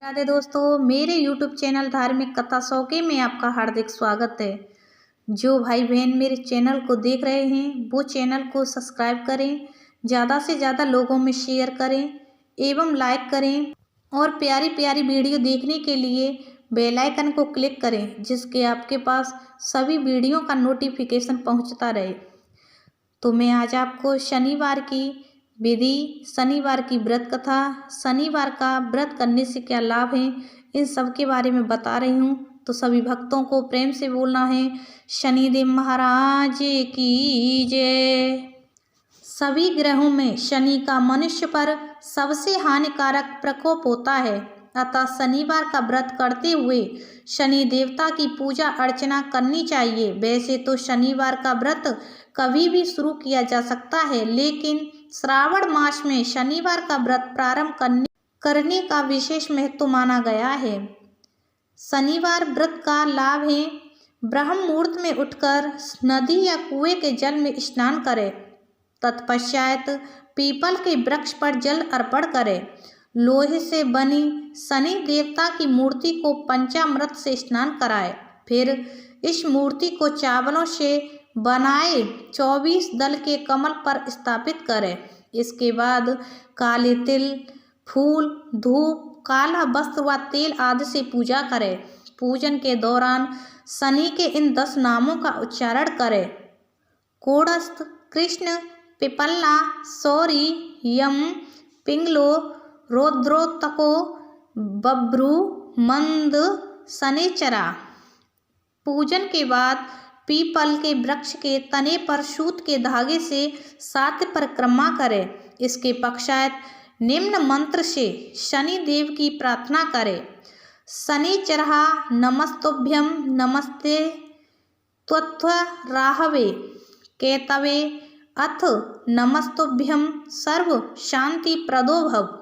राधे दोस्तों, मेरे YouTube channel धार्मिक कथा शौके में आपका हार्दिक स्वागत है। जो भाई बहन मेरे चैनल को देख रहे हैं वो चैनल को सब्सक्राइब करें, ज़्यादा से ज़्यादा लोगों में शेयर करें एवं लाइक करें और प्यारी प्यारी वीडियो देखने के लिए बेल आइकन को क्लिक करें, जिसके आपके पास सभी वीडियो का नोटिफिकेशन पहुंचता रहे। तो मैं आज आपको शनिवार की विधि, शनिवार की व्रत कथा, शनिवार का व्रत करने से क्या लाभ है, इन सब के बारे में बता रही हूँ। तो सभी भक्तों को प्रेम से बोलना है, शनिदेव महाराज की जय। सभी ग्रहों में शनि का मनुष्य पर सबसे हानिकारक प्रकोप होता है, अतः शनिवार का व्रत करते हुए शनि देवता की पूजा अर्चना करनी चाहिए। वैसे तो शनिवार का व्रत कभी भी शुरू किया जा सकता है, लेकिन श्रावण मास में शनिवार का व्रत प्रारंभ करने का विशेष महत्व माना गया है। शनिवार व्रत का लाभ है, ब्रह्म मुहूर्त में उठकर नदी या कुएं के जल में स्नान करें, तत्पश्चात पीपल के वृक्ष पर जल अर्पण करें। लोहे से बनी शनि देवता की मूर्ति को पंचामृत से स्नान कराएं। फिर इस मूर्ति को चावलों से बनाए 24 दल के कमल पर स्थापित करें। इसके बाद काले तिल, फूल, धूप, काला वस्त्र व तेल आदि से पूजा करें। पूजन के दौरान शनि के इन 10 नामों का उच्चारण करें: कोड़स्थ, कृष्ण, पिपल्ला, सौरी, यम, पिंगलो, रौद्रोत्तको, बब्रू, मंद, शनिचरा। पूजन के बाद पीपल के वृक्ष के तने पर सूत के धागे से 7 परिक्रमा करें। इसके पश्चात निम्न मंत्र से शनि देव की प्रार्थना करें: शनिचरः नमस्तुभ्यं, नमस्ते त्वत्वराहवे केतवे, अथ नमस्तुभ्यं सर्व शांति प्रदो भव।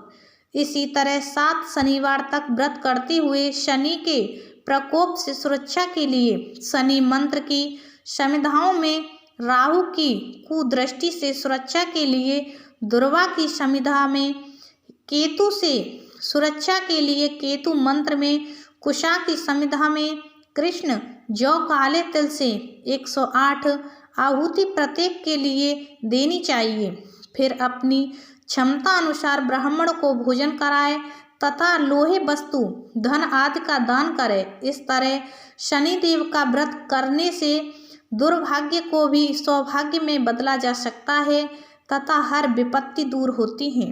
इसी तरह 7 शनिवार तक व्रत करते हुए शनि के प्रकोप से सुरक्षा के लिए शनि मंत्र की समिधाओं में, राहु की कुदृष्टि से सुरक्षा के लिए दुर्वा की समिधा में, केतु से सुरक्षा के लिए केतु मंत्र में, कुशा की समिधा में कृष्ण जौ काले तिल से 108 आहुति प्रत्येक के लिए देनी चाहिए। फिर अपनी क्षमता अनुसार ब्राह्मण को भोजन कराए तथा लोहे वस्तु, धन आदि का दान करें। इस तरह शनिदेव का व्रत करने से दुर्भाग्य को भी सौभाग्य में बदला जा सकता है तथा हर विपत्ति दूर होती है।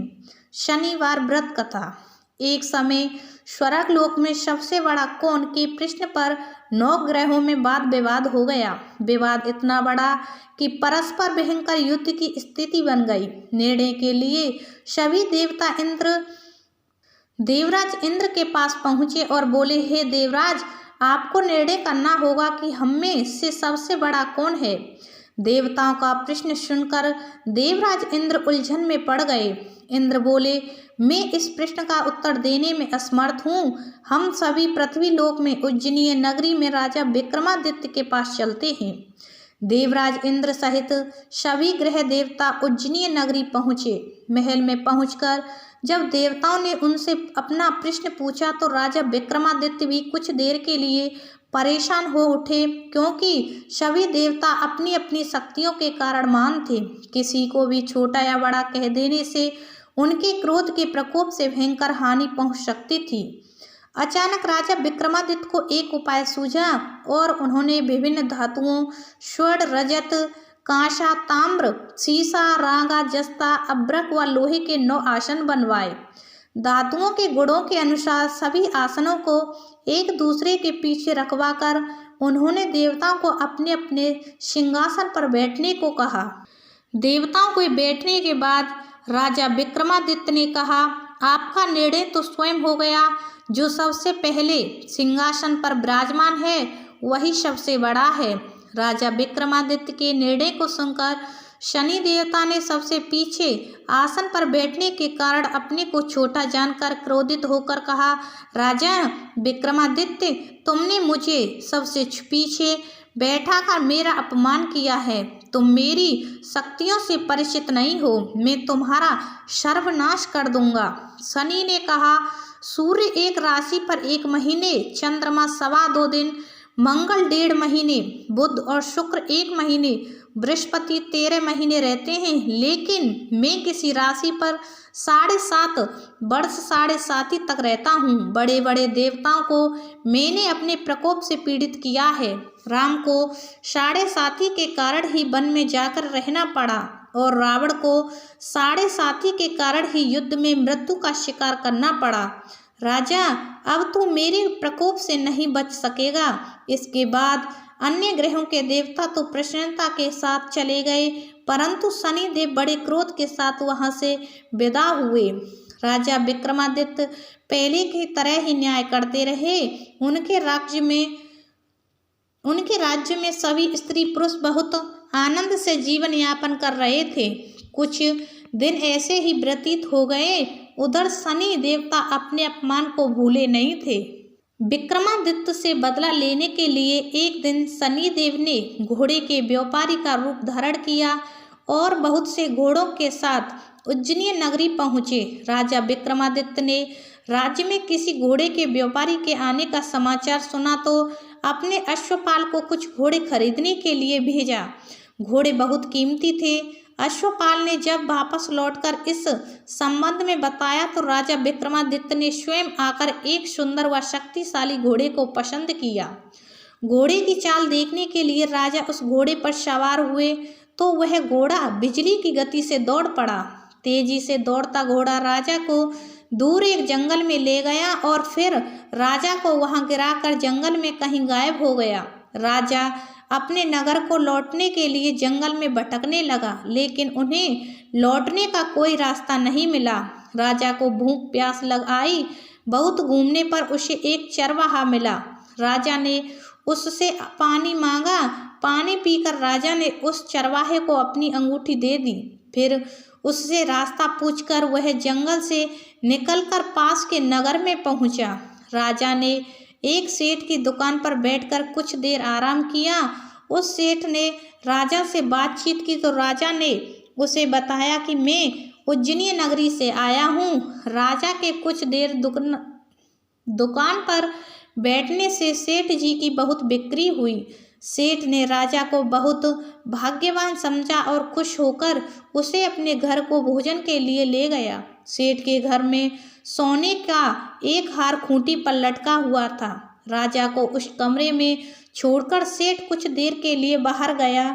शनिवार व्रत कथा। एक समय स्वर्ग लोक में सबसे बड़ा कौन के प्रश्न पर 9 ग्रहों में वाद विवाद हो गया। विवाद इतना बड़ा कि परस्पर भयंकर युद्ध की स्थिति बन गई। निर्णय के लिए सभी देवता देवराज इंद्र के पास पहुँचे और बोले, हे देवराज, आपको निर्णय करना होगा कि हम में से सबसे बड़ा कौन है। देवताओं का प्रश्न सुनकर देवराज इंद्र उलझन में पड़ गए। इंद्र बोले, मैं इस प्रश्न का उत्तर देने में असमर्थ हूँ। हम सभी पृथ्वी लोक में उज्जैनी नगरी में राजा विक्रमादित्य के पास चलते हैं। देवराज इंद्र सहित सभी ग्रह देवता उज्जैनी नगरी पहुँचे। महल में पहुँचकर जब देवताओं ने उनसे अपना प्रश्न पूछा तो राजा विक्रमादित्य भी कुछ देर के लिए परेशान हो उठे, क्योंकि सभी देवता अपनी अपनी शक्तियों के कारण महान थे। किसी को भी छोटा या बड़ा कह देने से उनके क्रोध के प्रकोप से भयंकर हानि पहुंच सकती थी। अचानक राजा विक्रमादित्य को एक उपाय सूझा और उन्होंने विभिन्न धातुओं, स्वर्ण, रजत, कांसा, ताम्र, सीसा, रागा, जस्ता, अब्रक व लोहे के 9 आसन बनवाए। धातुओं के गुणों के अनुसार सभी आसनों को एक दूसरे के पीछे रखवाकर उन्होंने देवताओं को अपने अपने सिंहासन पर बैठने को कहा। देवताओं को बैठने के बाद राजा विक्रमादित्य ने कहा, आपका निर्णय तो स्वयं हो गया। जो सबसे पहले सिंहासन पर विराजमान है वही सबसे बड़ा है। राजा विक्रमादित्य के निर्णय को सुनकर शनि देवता ने सबसे पीछे आसन पर बैठने के कारण अपने को छोटा जानकर क्रोधित होकर कहा, राजा विक्रमादित्य, तुमने मुझे सबसे पीछे बैठाकर मेरा अपमान किया है। तुम मेरी शक्तियों से परिचित नहीं हो। मैं तुम्हारा सर्वनाश कर दूंगा। शनि ने कहा, सूर्य 1 राशि पर 1 महीने, चंद्रमा 2.25 दिन, मंगल 1.5 महीने, बुध और शुक्र 1 महीने, बृहस्पति 13 महीने रहते हैं। लेकिन मैं किसी राशि पर 7.5 वर्ष 7.5 तक रहता हूँ। बड़े बड़े देवताओं को मैंने अपने प्रकोप से पीड़ित किया है। राम को 7.5 के कारण ही वन में जाकर रहना पड़ा और रावण को 7.5 के कारण ही युद्ध में मृत्यु का शिकार करना पड़ा। राजा, अब तू मेरे प्रकोप से नहीं बच सकेगा। इसके बाद अन्य ग्रहों के देवता तो प्रसन्नता के साथ चले गए, परंतु शनिदेव बड़े क्रोध के साथ वहां से विदा हुए। राजा विक्रमादित्य पहले की तरह ही न्याय करते रहे। उनके राज्य में सभी स्त्री पुरुष बहुत आनंद से जीवन यापन कर रहे थे। कुछ दिन ऐसे ही व्यतीत हो गए। उधर शनि देवता अपने अपमान को भूले नहीं थे। विक्रमादित्य से बदला लेने के लिए एक दिन शनिदेव ने घोड़े के व्यापारी का रूप धारण किया और बहुत से घोड़ों के साथ उज्जैनी नगरी पहुँचे। राजा विक्रमादित्य ने राज्य में किसी घोड़े के व्यापारी के आने का समाचार सुना तो अपने अश्वपाल को कुछ घोड़े खरीदने के लिए भेजा। घोड़े बहुत कीमती थे। अश्वपाल ने जब वापस लौटकर इस संबंध में बताया तो राजा विक्रमादित्य ने स्वयं आकर एक सुंदर व शक्तिशाली घोड़े को पसंद किया। घोड़े की चाल देखने के लिए राजा उस घोड़े पर सवार हुए तो वह घोड़ा बिजली की गति से दौड़ पड़ा। तेजी से दौड़ता घोड़ा राजा को दूर एक जंगल में ले गया और फिर राजा को वहां गिराकर जंगल में कहीं गायब हो गया। राजा अपने नगर को लौटने के लिए जंगल में भटकने लगा, लेकिन उन्हें लौटने का कोई रास्ता नहीं मिला। राजा को भूख प्यास लग आई। बहुत घूमने पर उसे एक चरवाहा मिला। राजा ने उससे पानी मांगा। पानी पीकर राजा ने उस चरवाहे को अपनी अंगूठी दे दी। फिर उससे रास्ता पूछकर वह जंगल से निकलकर पास के नगर में पहुंचा। राजा ने एक सेठ की दुकान पर बैठकर कुछ देर आराम किया। उस सेठ ने राजा से बातचीत की तो राजा ने उसे बताया कि मैं उज्जैनी नगरी से आया हूँ। राजा के कुछ देर दुकान पर बैठने से सेठ जी की बहुत बिक्री हुई। सेठ ने राजा को बहुत भाग्यवान समझा और खुश होकर उसे अपने घर को भोजन के लिए ले गया। सेठ के घर में सोने का एक हार खूंटी पर लटका हुआ था। राजा को उस कमरे में छोड़कर सेठ कुछ देर के लिए बाहर गया।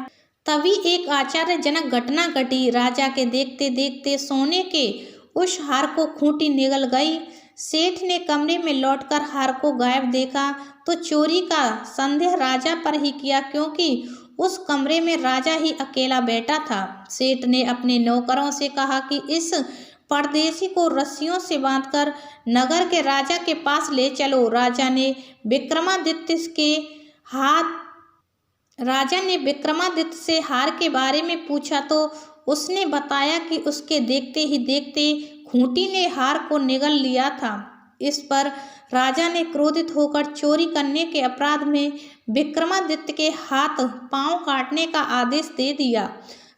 तभी एक आश्चर्यजनक घटना घटी। राजा के देखते देखते सोने के उस हार को खूंटी निगल गई। सेठ ने कमरे में लौटकर हार को गायब देखा तो चोरी का संदेह राजा पर ही किया, क्योंकि उस कमरे में राजा ही अकेला बैठा था। सेठ ने अपने नौकरों से कहा कि इस परदेशी को रस्सियों से बांधकर नगर के राजा के पास ले चलो। राजा ने विक्रमादित्य से हार के बारे में पूछा तो उसने बताया कि उसके देखते ही देखते खूंटी ने हार को निगल लिया था। इस पर राजा ने क्रोधित होकर चोरी करने के अपराध में विक्रमादित्य के हाथ पांव काटने का आदेश दे दिया।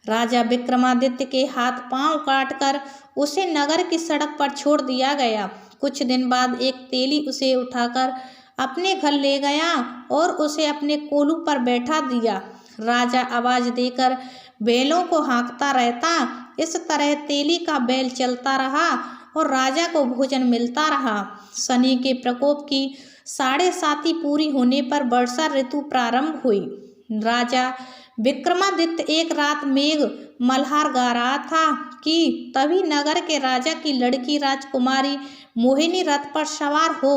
राजा विक्रमादित्य के हाथ पांव काटकर उसे नगर की सड़क पर छोड़ दिया गया। कुछ दिन बाद एक तेली उसे उठाकर अपने घर ले गया और उसे अपने कोलू पर बैठा दिया। राजा आवाज देकर बैलों को हाँकता रहता। इस तरह तेली का बैल चलता रहा और राजा को भोजन मिलता रहा। शनि के प्रकोप की 7.5 पूरी होने पर वर्षा ऋतु प्रारंभ हुई। राजा विक्रमादित्य एक रात मेघ मल्हार गा रहा था कि तभी नगर के राजा की लड़की राजकुमारी मोहिनी रथ पर सवार हो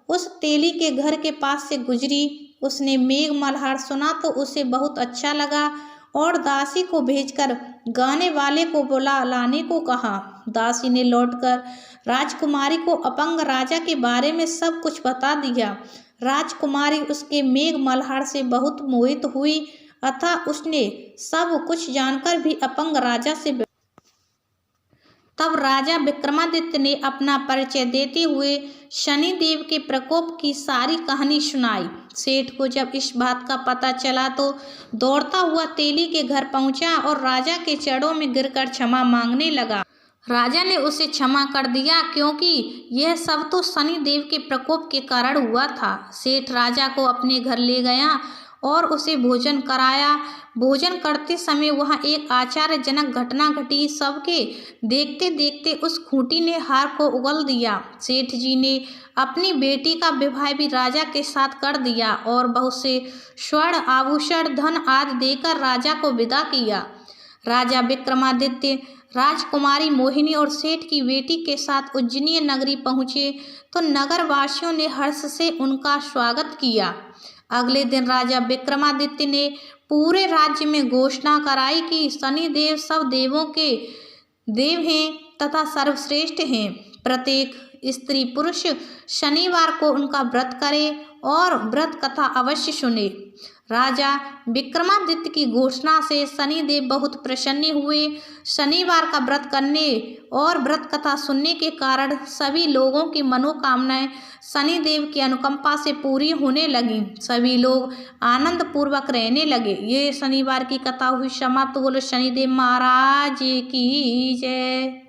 उस तेली के घर के पास से गुजरी। उसने मेघ मल्हार सुना तो उसे बहुत अच्छा लगा और दासी को भेजकर गाने वाले को बुला लाने को कहा। दासी ने लौटकर राजकुमारी को अपंग राजा के बारे में सब कुछ बता दिया। राजकुमारी उसके मेघ मल्हार से बहुत मोहित हुई, अतः उसने सब कुछ जानकर भी अपंग राजा से तब राजा विक्रमादित्य ने अपना परिचय देते हुए शनिदेव के प्रकोप की सारी कहानी सुनाई। सेठ को जब इस बात का पता चला तो दौड़ता हुआ तेली के घर पहुंचा और राजा के चरणों में गिरकर क्षमा मांगने लगा। राजा ने उसे क्षमा कर दिया, क्योंकि यह सब तो शनिदेव के प्रकोप के कारण हुआ था। सेठ राजा को अपने घर ले गया और उसे भोजन कराया। भोजन करते समय वहाँ एक आश्चर्यजनक घटना घटी। सबके देखते देखते उस खूंटी ने हार को उगल दिया। सेठ जी ने अपनी बेटी का विवाह भी राजा के साथ कर दिया और बहुत से स्वर्ण आभूषण, धन आदि देकर राजा को विदा किया। राजा विक्रमादित्य राजकुमारी मोहिनी और सेठ की बेटी के साथ उज्जैनी नगरी पहुँचे तो नगर वासियों ने हर्ष से उनका स्वागत किया। अगले दिन राजा विक्रमादित्य ने पूरे राज्य में घोषणा कराई कि शनिदेव सब देवों के देव हैं तथा सर्वश्रेष्ठ हैं। प्रत्येक स्त्री पुरुष शनिवार को उनका व्रत करे और व्रत कथा अवश्य सुने। राजा विक्रमादित्य की घोषणा से शनिदेव बहुत प्रसन्न हुए। शनिवार का व्रत करने और व्रत कथा सुनने के कारण सभी लोगों की मनोकामनाएं शनिदेव की अनुकंपा से पूरी होने लगी। सभी लोग आनंद पूर्वक रहने लगे। ये शनिवार की कथा हुई समाप्त। बोलो शनिदेव महाराज की जय।